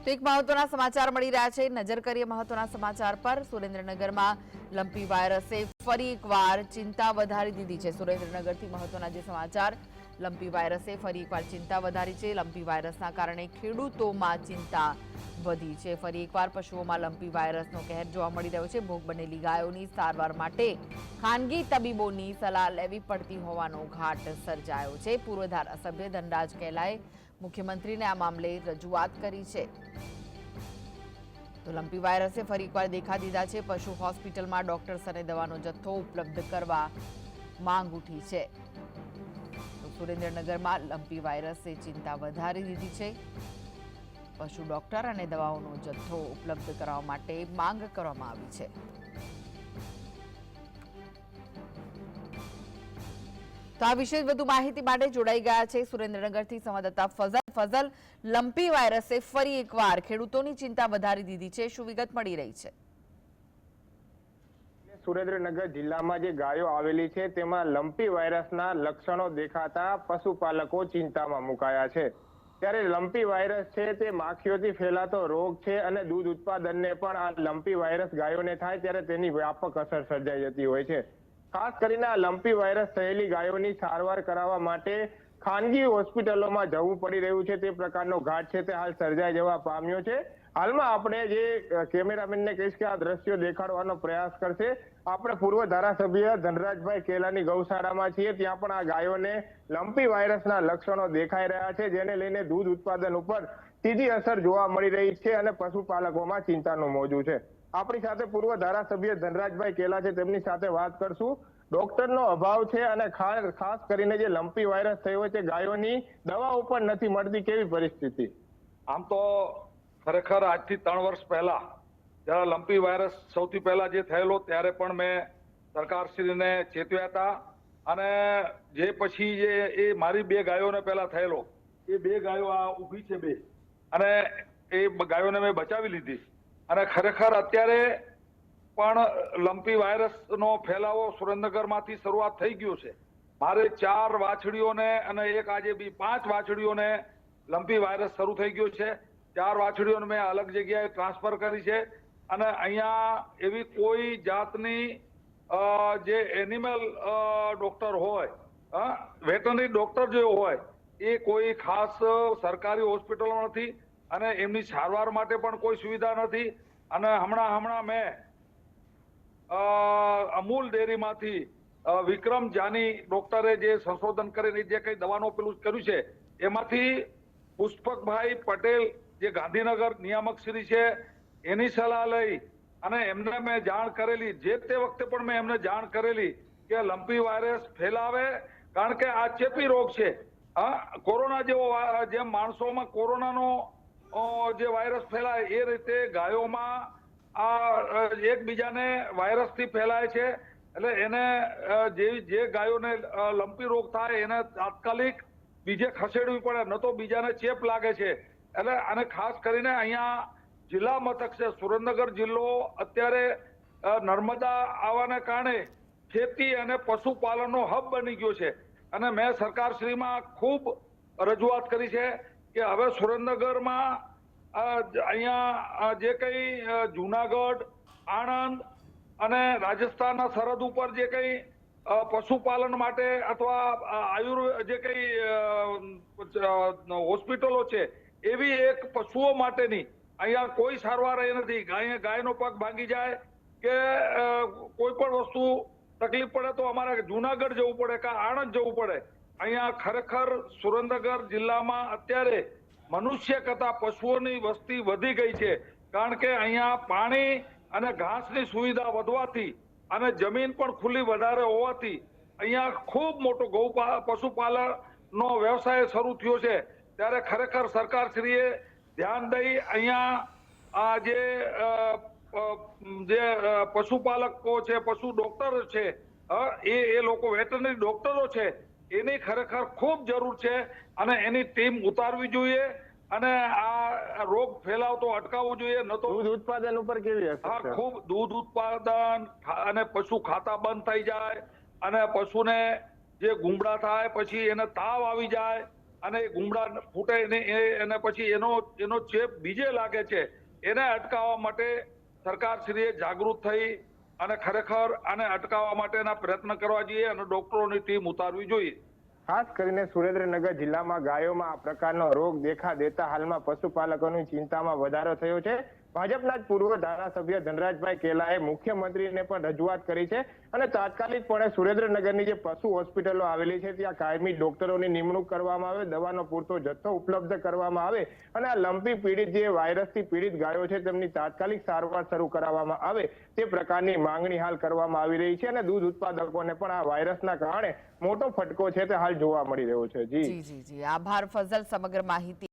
તો એક મહત્વના સમાચાર મળી રહ્યા છે. નજર કરીએ મહત્વના સમાચાર પર. સુરેન્દ્રનગરમાં લંપી વાયરસે ફરી એકવાર ચિંતા વધારી દીધી છે. સુરેન્દ્રનગરથી મહત્વના જે સમાચાર, લંપી વાયરસે ફરી એકવાર ચિંતા વધારી છે. લંપી વાયરસના કારણે ખેડૂતોમાં ચિંતા વધી છે. ફરી એકવાર પશુઓમાં લંપી વાયરસનો કહેર જોવા મળી રહ્યો છે. ભોગ બનેલી ગાયોની સારવાર માટે ખાનગી તબીબોની સલાહ લેવી પડતી હોવાનો ઘાટ સર્જાયો છે. પૂર્વ ધારાસભ્ય ધનરાજ કેલાએ મુખ્યમંત્રીને આ મામલે રજૂઆત કરી છે. તો લંપી વાયરસે ફરી એકવાર દેખા દીધા છે. પશુ હોસ્પિટલમાં ડોક્ટર્સ અને દવાનો જથ્થો ઉપલબ્ધ કરવા માંગ ઉઠી છે. તો સુરેન્દ્રનગરમાં લંપી વાયરસે ચિંતા વધારી દીધી છે. પશુ ડોક્ટર અને દવાઓનો જથ્થો ઉપલબ્ધ કરવા માટે માંગ કરવામાં આવી છે. તો આ વિશે વધુ માહિતી માટે જોડાઈ ગયા છે સુરેન્દ્રનગરથી સંવાદદાતા ફઝલ. લંપી વાયરસે ફરી એકવાર ખેડૂતોની ચિંતા વધારી દીધી છે. શું વિગત મળી રહી છે? સુરેન્દ્રનગર જિલ્લામાં જે ગાયો આવેલી છે તેમાં લંપી વાયરસના લક્ષણો દેખાતા પશુપાલકો ચિંતામાં મુકાયા છે. ત્યારે લંપી વાયરસ છે તે માખીઓથી ફેલાતો રોગ છે અને દૂધ ઉત્પાદનને પણ આ લંપી વાયરસ ગાયોને થાય ત્યારે તેની વ્યાપક અસર સર્જાઈ જતી હોય છે. ખાસ કરીને આ લંપી વાયરસ થયેલી ગાયોની સારવાર કરાવવા માટે ખાનગી હોસ્પિટલોમાં જવું પડી રહ્યું છે. તે પ્રકારનો ઘાટ છે તે હાલ સર્જાઈ જવા પામ્યો છે. હાલમાં આપણે જે કેમેરામેનને કહીશ કે આ દ્રશ્યો દેખાડવાનો પ્રયાસ કરશે. આપણે પૂર્વ ધારાસભ્ય ધનરાજભાઈ કેલાની ગૌશાળામાં છીએ. ત્યાં પણ આ ગાયોને લંપી વાયરસના લક્ષણો દેખાઈ રહ્યા છે, જેને લઈને દૂધ ઉત્પાદન ઉપર સીધી અસર જોવા મળી રહી છે અને પશુપાલકોમાં ચિંતાનું મોજું છે. આપણી સાથે પૂર્વ ધારાસભ્ય ધનરાજભાઈ કેલા છે, તેમની સાથે વાત કરશું. ડોક્ટરનો અભાવ છે અને ખાસ કરીને જે લંપી વાયરસ થયો હોય છે ગાયોની દવાઓ પણ નથી મળતી. કેવી પરિસ્થિતિ? આમ તો ખરેખર આજથી 3 વર્ષ પહેલા જ્યારે લંપી વાયરસ સૌથી પહેલા જે થયેલો ત્યારે પણ મેં સરકારશ્રીને ચેતવ્યા હતા અને જે પછી જે એ મારી 2 ગાયોને પહેલા થયેલો, એ 2 ગાયો આ ઊભી છે 2, અને એ ગાયોને મેં બચાવી લીધી. અને ખરેખર અત્યારે પણ લંપી વાયરસનો ફેલાવો સુરેન્દ્રનગરમાંથી શરૂઆત થઈ ગયો છે. મારે 4 વાછડીઓને અને એક આજે બી 5 વાછડીઓને લંપી વાયરસ શરૂ થઈ ગયો છે. 4 વાછડીઓને મેં અલગ જગ્યાએ ટ્રાન્સફર કરી છે અને અહીંયા એવી કોઈ જાતની જે એનિમલ ડોક્ટર હોય, વેટરનરી ડોક્ટર જે હોય, એ કોઈ ખાસ સરકારી હોસ્પિટલો નથી અને એમની સારવાર માટે પણ કોઈ સુવિધા નથી. અને હમણાં મેં અમૂલ ડેરીમાંથી વિક્રમ જાની ડોક્ટરે જે સંશોધન કરીને જે કઈ દવાનું પેલું કર્યું છે, એમાંથી પુષ્પકભાઈ પટેલ જે ગાંધીનગર નિયામક શ્રી છે એની સલાહ લઈ અને એમને મેં જાણ કરેલી. જે તે વખતે પણ મેં એમને જાણ કરેલી કે લંપી વાયરસ ફેલાવે, કારણ કે આ ચેપી રોગ છે. કોરોના જેવો જેમ માણસોમાં કોરોનાનો જે વાયરસ ફેલાય એ રીતે ગાયોમાં આ એકબીજાને વાયરસથી ફેલાય છે. એટલે એને જે ગાયોને લંપી રોગ થાય એને તાત્કાલિક બીજે ખસેડવી પડે, ન તો બીજાને ચેપ લાગે છે. એટલે અને ખાસ કરીને અહીંયા જિલ્લા મથક છે સુરેન્દ્રનગર જિલ્લો, અત્યારે નર્મદા આવવાને કારણે ખેતી અને પશુપાલનનો હબ બની ગયો છે. અને મેં સરકારશ્રીમાં ખૂબ રજૂઆત કરી છે કે હવે સુરેન્દ્રનગરમાં અહીંયા જે કઈ જુનાગઢ, આણંદ અને રાજસ્થાનના સરહદ ઉપર જે કઈ પશુપાલન માટે અથવા આયુર્વેદ જે કઈ હોસ્પિટલો છે, એવી એક પશુઓ માટેની અહીંયા કોઈ સારવાર એ નથી. ગાયનો પગ ભાંગી જાય કે કોઈ પણ વસ્તુ તકલીફ પડે તો અમારે જુનાગઢ જવું પડે કે આણંદ જવું પડે. અહીંયા ખરેખર સુરેન્દ્રનગર જિલ્લામાં અત્યારે મનુષ્ય કરતા પશુઓની વસ્તી વધી ગઈ છે, કારણ કે અહીંયા પાણી અને ઘાસની સુવિધા વધવાથી અને જમીન પણ ખુલ્લી વધારે હોવાથી અહીંયા ખૂબ મોટો પશુપાલનનો વ્યવસાય શરૂ થયો છે. ત્યારે ખરેખર સરકારશ્રીએ ધ્યાન દઈ અહીંયા આ જે પશુપાલકો છે, પશુ ડોક્ટર છે, એ લોકો વેટરનરી ડોક્ટરો છે, એની ખરેખર ખૂબ જરૂર છે અને એની ટીમ ઉતારવી જોઈએ અને આ રોગ ફેલાવતો અટકાવવો જોઈએ. ન તો દૂધ ઉત્પાદન ઉપર કેવી અસર? હા, ખૂબ દૂધ ઉત્પાદન અને પશુ ખાતા બંધ થઈ જાય અને પશુને જે ગુમડા થાય, પછી એને તાવ આવી જાય, અને એ ગુમડા ફૂટે ને એને પછી એનો ચેપ બીજે લાગે છે, એને અટકાવવા માટે સરકારશ્રીએ જાગૃત થઈ અને ખરેખર આને અટકાવવા માટેના પ્રયત્ન કરવા જોઈએ અને ડોક્ટરોની ટીમ ઉતારવી જોઈએ. ખાસ કરીને સુરેન્દ્રનગર જિલ્લામાં ગાયોમાં આ પ્રકારનો રોગ દેખા દેતા હાલમાં પશુપાલકોની ચિંતામાં વધારો થયો છે. ભાજપના જ પૂર્વ ધારાસભ્ય ધનરાજભાઈ કેલાએ મુખ્યમંત્રીને પણ રજૂઆત કરી છે અને તાત્કાલિકપણે સુરેન્દ્રનગરની જે પશુ હોસ્પિટલો આવેલી છે ત્યાં કાયમી ડોક્ટરોની નિમણૂક કરવામાં આવે, દવાનો પૂરતો જથ્થો ઉપલબ્ધ કરવામાં આવે અને આ લંપી પીડિત જે વાયરસથી પીડિત ગાયો છે તેમની તાત્કાલિક સારવાર શરૂ કરાવવામાં આવે તે પ્રકારની માંગણી હાલ કરવામાં આવી રહી છે અને દૂધ ઉત્પાદકોને પણ આ વાયરસના કારણે મોટો ફટકો છે તે હાલ જોવા મળી રહ્યો છે. જી આભાર ફઝલ સમગ્ર માહિતી